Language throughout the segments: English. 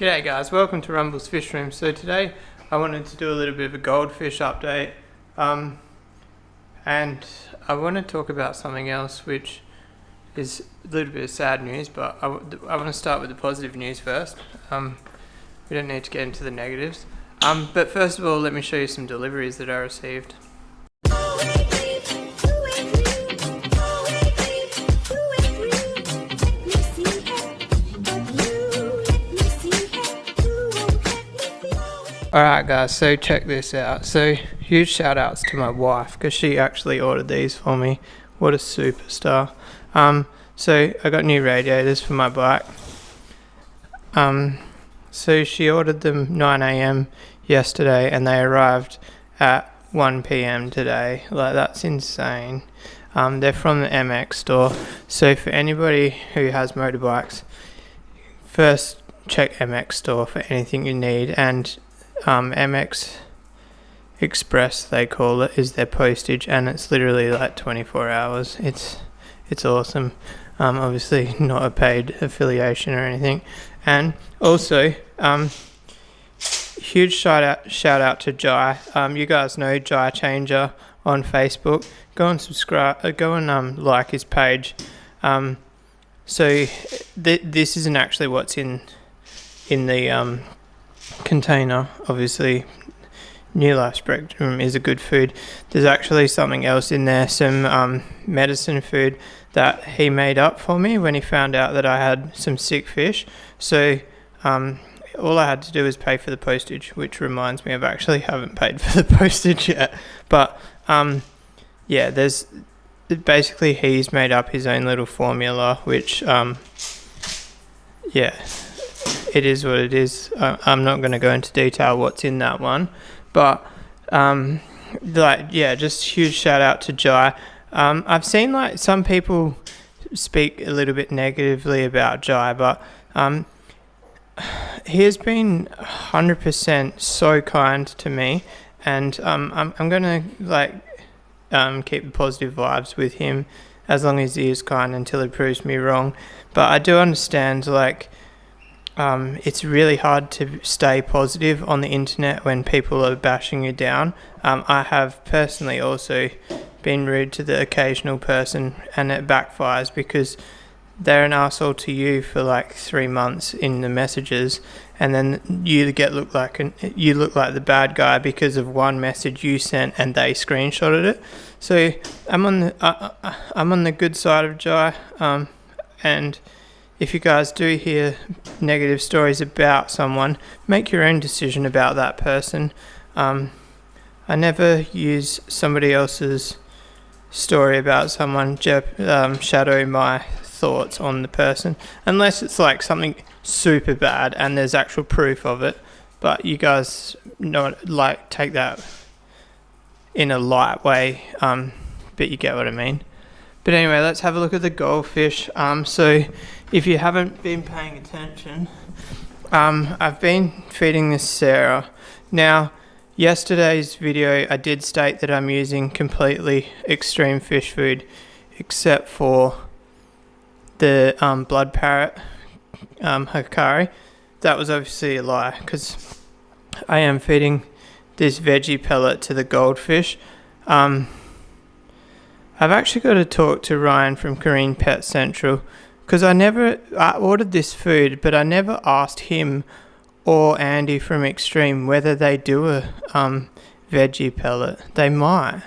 G'day guys, welcome to Rumble's Fish Room. So today I wanted to do a little bit of a goldfish update, and I want to talk about something else which is a little bit of sad news, but I want to start with the positive news first. We don't need to get into the negatives, but first of all let me show you some deliveries that I received. Alright guys, so check this out. So huge shout outs to my wife because she actually ordered these for me. What a superstar. So I got new radiators for my bike. So she ordered them 9 AM yesterday and they arrived at 1 PM today. Like, that's insane. They're from the MX store. So for anybody who has motorbikes, first check MX store for anything you need, and MX Express, they call it, is their postage, and it's literally like 24 hours. It's awesome. Obviously not a paid affiliation or anything. And also huge shout out to Jai. You guys know Jai Changer on Facebook. Go and subscribe, go and like his page. So this isn't actually what's in the container. Obviously New Life Spectrum is a good food. There's actually something else in there, some medicine food that he made up for me when he found out that I had some sick fish. So all I had to do was pay for the postage, which reminds me, I actually haven't paid for the postage yet. But yeah, there's basically, he's made up his own little formula, which yeah, it is what it is. I'm not going to go into detail what's in that one, but like, yeah, just huge shout out to Jai. I've seen like some people speak a little bit negatively about Jai, but he has been 100% so kind to me, and I'm going to like keep the positive vibes with him as long as he is kind until he proves me wrong. But I do understand, like, it's really hard to stay positive on the internet when people are bashing you down. I have personally also been rude to the occasional person, and it backfires because they're an asshole to you for like 3 months in the messages, and then you look like the bad guy because of one message you sent and they screenshotted it. So I'm on the good side of Jai, and if you guys do hear negative stories about someone, make your own decision about that person. I never use somebody else's story about someone shadow my thoughts on the person, unless it's like something super bad and there's actual proof of it. But you guys not like take that in a light way, but you get what I mean. But anyway, let's have a look at the goldfish. So if you haven't been paying attention, I've been feeding this Sarah. Now, yesterday's video I did state that I'm using completely extreme fish food, except for the blood parrot Hikari. That was obviously a lie, because I am feeding this veggie pellet to the goldfish. I've actually got to talk to Ryan from Korean Pet Central, because I ordered this food, but I never asked him or Andy from Extreme whether they do a veggie pellet. They might,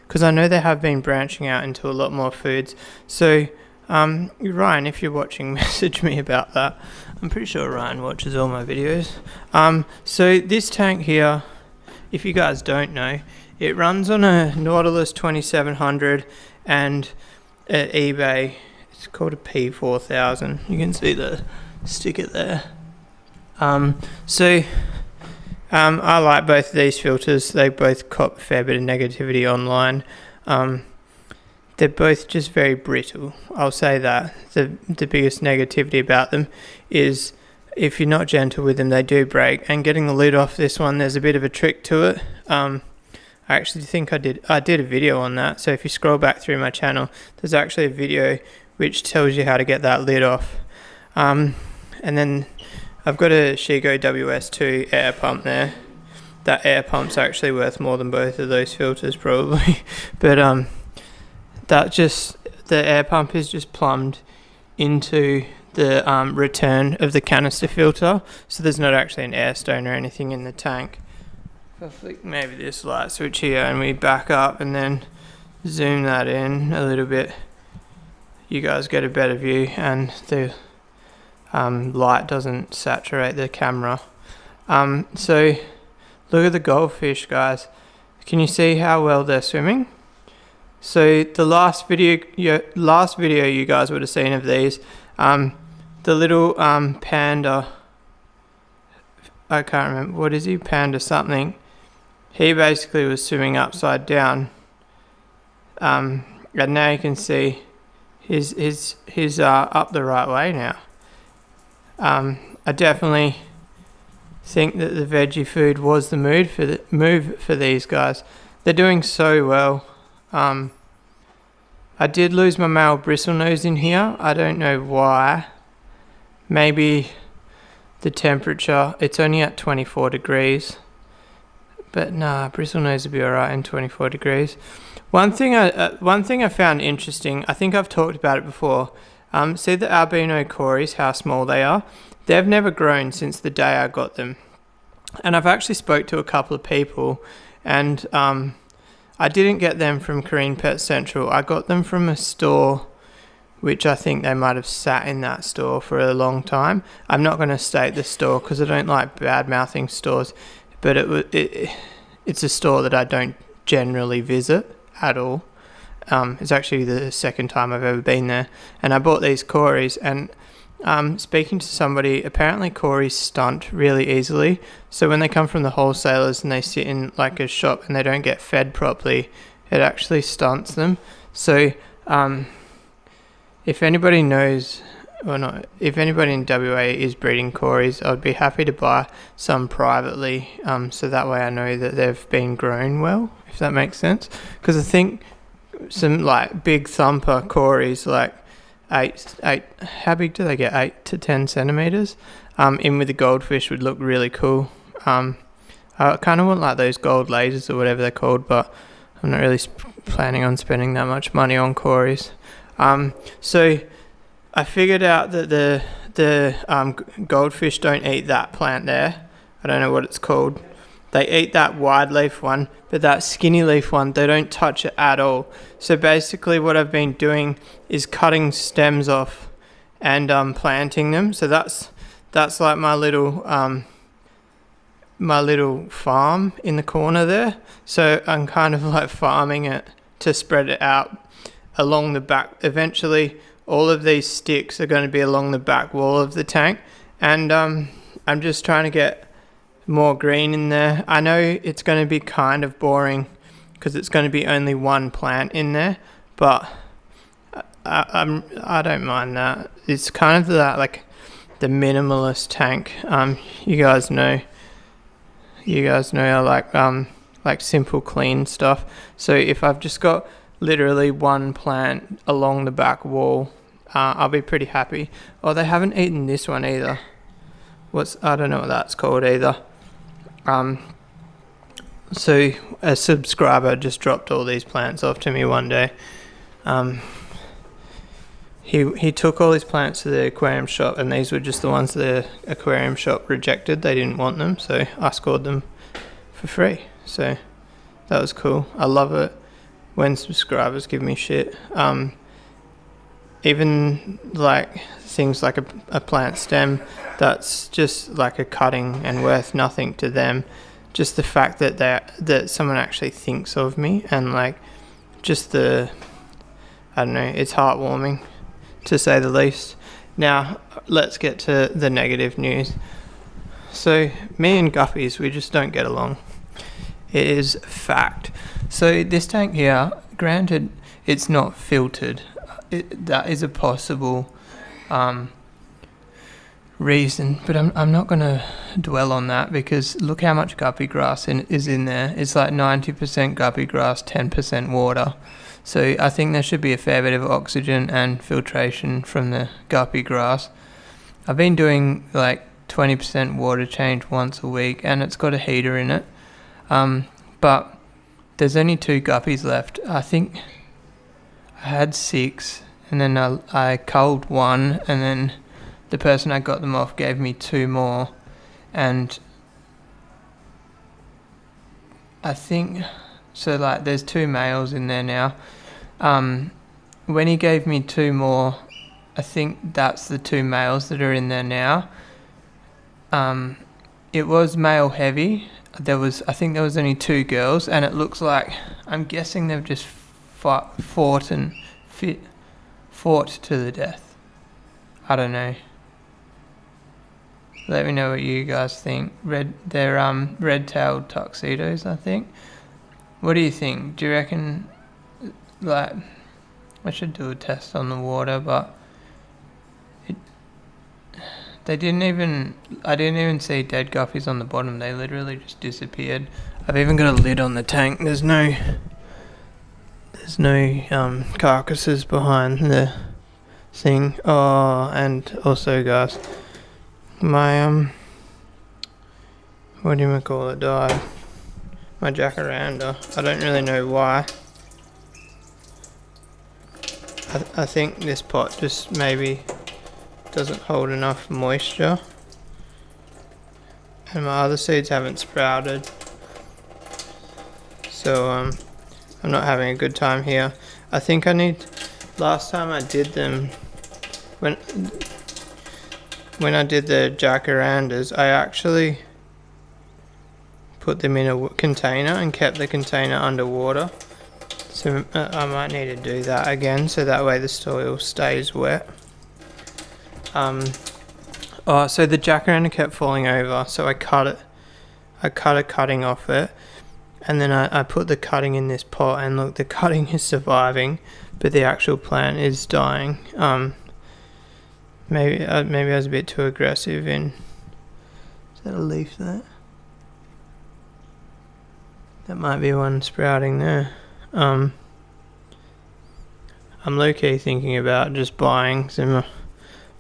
because I know they have been branching out into a lot more foods. So Ryan, if you're watching, message me about that. I'm pretty sure Ryan watches all my videos. So this tank here, if you guys don't know, it runs on a Nautilus 2700 and at eBay it's called a P4000. You can see the sticker there. I like both of these filters. They both cop a fair bit of negativity online. They're both just very brittle. I'll say that. The biggest negativity about them is if you're not gentle with them, they do break. And getting the lid off this one, there's a bit of a trick to it. I actually think I did a video on that. So if you scroll back through my channel, there's actually a video which tells you how to get that lid off. And then I've got a Shigo WS2 air pump there. That air pump's actually worth more than both of those filters probably. But the air pump is just plumbed into the return of the canister filter, so there's not actually an air stone or anything in the tank. If I flick maybe this light switch here and we back up and then zoom that in a little bit, you guys get a better view and the light doesn't saturate the camera. So look at the goldfish, guys. Can you see how well they're swimming? So the last video you guys would have seen of these, the little panda, I can't remember, what is he, panda something, he basically was swimming upside down, and now you can see he's up the right way now. I definitely think that the veggie food was the move for these guys. They're doing so well. I did lose my male bristlenose in here. I don't know why. Maybe the temperature, it's only at 24 degrees. But nah, bristlenose would be alright in 24 degrees. One thing I found interesting, I think I've talked about it before. See the albino cories, how small they are? They've never grown since the day I got them. And I've actually spoke to a couple of people, and I didn't get them from Korean Pet Central. I got them from a store, which I think they might have sat in that store for a long time. I'm not going to state the store because I don't like bad-mouthing stores, but it's a store that I don't generally visit at all. It's actually the second time I've ever been there. And I bought these cories, and speaking to somebody, apparently cories stunt really easily. So when they come from the wholesalers and they sit in like a shop and they don't get fed properly, it actually stunts them. So if anybody knows, or not, if anybody in WA is breeding cories, I'd be happy to buy some privately, so that way I know that they've been grown well, if that makes sense. Because I think some like big thumper cories, like eight, how big do they get? 8 to 10 centimeters. In with the goldfish would look really cool. I kind of want like those gold lasers or whatever they're called, but I'm not really planning on spending that much money on cories. So I figured out that the goldfish don't eat that plant there. I don't know what it's called. They eat that wide leaf one, but that skinny leaf one, they don't touch it at all. So basically what I've been doing is cutting stems off and planting them. So that's like my little farm in the corner there. So I'm kind of like farming it to spread it out along the back. Eventually all of these sticks are going to be along the back wall of the tank, and I'm just trying to get more green in there. I know it's going to be kind of boring because it's going to be only one plant in there, but I don't mind that. It's kind of that like the minimalist tank. You guys know I like simple, clean stuff. So if I've just got literally one plant along the back wall, I'll be pretty happy. Oh, they haven't eaten this one either. I don't know what that's called either. So a subscriber just dropped all these plants off to me one day. He took all his plants to the aquarium shop, and these were just the ones the aquarium shop rejected. They didn't want them, so I scored them for free. So that was cool. I love it when subscribers give me shit. Even like things like a plant stem that's just like a cutting and worth nothing to them, just the fact that someone actually thinks of me, and like just I don't know, it's heartwarming to say the least. Now let's get to the negative news. So me and Guppies, we just don't get along. It is fact. So this tank here, granted it's not filtered, that is a possible reason, but I'm not going to dwell on that, because look how much guppy grass is in there. It's like 90% guppy grass, 10% water. So I think there should be a fair bit of oxygen and filtration from the guppy grass. I've been doing like 20% water change once a week, and it's got a heater in it. But there's only 2 guppies left. I think I had 6, and then I culled 1, and then the person I got them off gave me 2 more, and I think so. Like, there's 2 males in there now. When he gave me 2 more, I think that's the 2 males that are in there now. It was male heavy. I think there was only 2 girls, and it looks like, I'm guessing they've just fought to the death. I don't know. Let me know what you guys think. They're red-tailed tuxedos, I think. What do you think? Do you reckon, like, I should do a test on the water, but I didn't even see dead guppies on the bottom. They literally just disappeared. I've even got a lid on the tank. There's no carcasses behind the thing. Oh, and also, guys, my what do you call it, died. My jacaranda. I don't really know why. I think this pot just maybe doesn't hold enough moisture, and my other seeds haven't sprouted, so I'm not having a good time here. I think last time I did them, when I did the jacarandas, I actually put them in a container and kept the container underwater, so I might need to do that again, so that way the soil stays wet. So the jacaranda kept falling over, so I cut a cutting off it, and then I put the cutting in this pot, and look, the cutting is surviving, but the actual plant is dying. Maybe I was a bit too aggressive in... Is that a leaf there? That might be one sprouting there. I'm low-key thinking about just buying some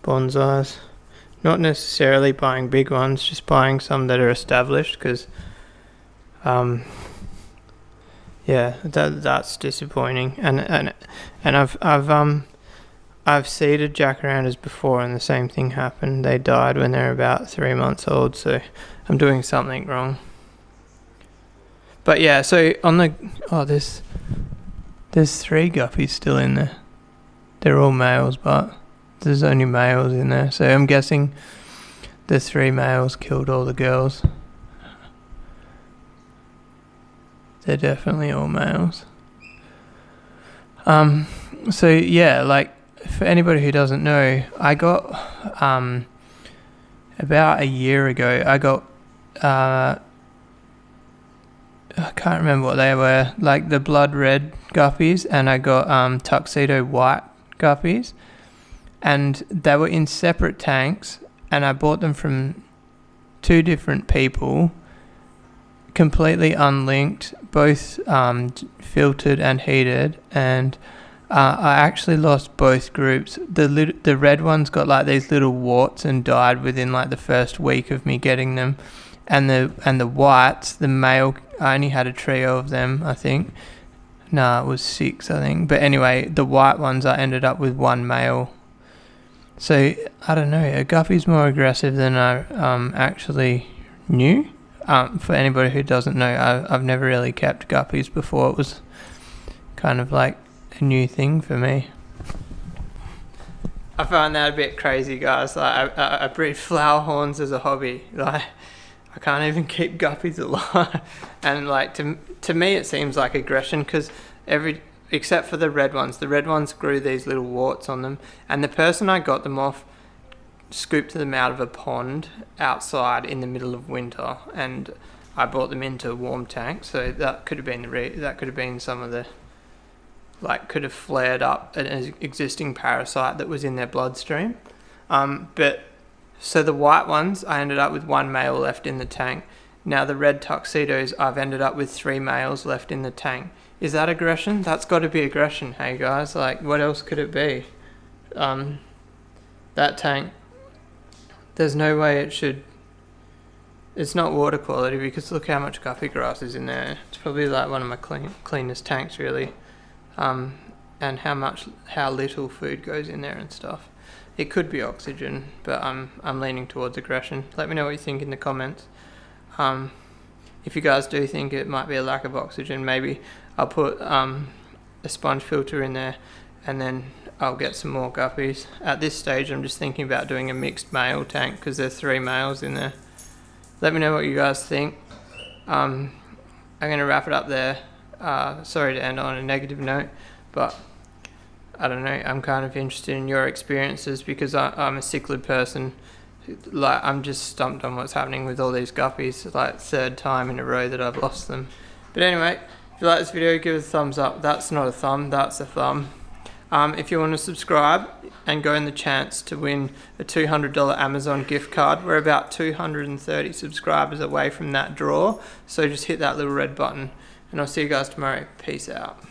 bonsais. Not necessarily buying big ones, just buying some that are established, because yeah, that's disappointing. And I've seeded jacarandas before, and the same thing happened. They died when they were about 3 months old, so I'm doing something wrong. But yeah, so on the there's 3 guppies still in there. They're all males, but there's only males in there, so I'm guessing the 3 males killed all the girls. They're definitely all males. So yeah, like, for anybody who doesn't know, I got about a year ago, I got I can't remember what they were, like the blood red guppies, and I got tuxedo white guppies, and they were in separate tanks, and I bought them from 2 different people, completely unlinked, both filtered and heated, and I actually lost both groups. The red ones got like these little warts and died within like the first week of me getting them, and the whites, the male, I only had a trio of them, I think. No, it was 6, I think. But anyway, the white ones, I ended up with 1 male. So I don't know, a guppy's more aggressive than I actually knew. For anybody who doesn't know, I've never really kept guppies before. It was kind of like a new thing for me. I find that a bit crazy, guys. Like, I breed flower horns as a hobby. Like, I can't even keep guppies alive. And like, to me it seems like aggression, because except for the red ones grew these little warts on them, and the person I got them off scooped them out of a pond outside in the middle of winter, and I brought them into warm tanks. So that could have been some of the, like, could have flared up an existing parasite that was in their bloodstream. But so the white ones, I ended up with 1 male left in the tank. Now the red tuxedos, I've ended up with 3 males left in the tank. Is that aggression? That's got to be aggression, hey guys. Like, what else could it be? That tank, There's no way it should... It's not water quality because look how much guppy grass is in there. It's probably like one of my cleanest tanks really. And how little food goes in there and stuff. It could be oxygen, but I'm leaning towards aggression. Let me know what you think in the comments. If you guys do think it might be a lack of oxygen, maybe I'll put a sponge filter in there and then I'll get some more guppies. At this stage I'm just thinking about doing a mixed male tank because there's 3 males in there. Let me know what you guys think. I'm going to wrap it up there. Sorry to end on a negative note, but I don't know, I'm kind of interested in your experiences because I'm a cichlid person. Like, I'm just stumped on what's happening with all these guppies. Like 3rd time in a row that I've lost them. But anyway, if you like this video, give it a thumbs up. That's not a thumb, that's a thumb. If you want to subscribe and go in the chance to win a $200 Amazon gift card, we're about 230 subscribers away from that draw. So just hit that little red button and I'll see you guys tomorrow. Peace out.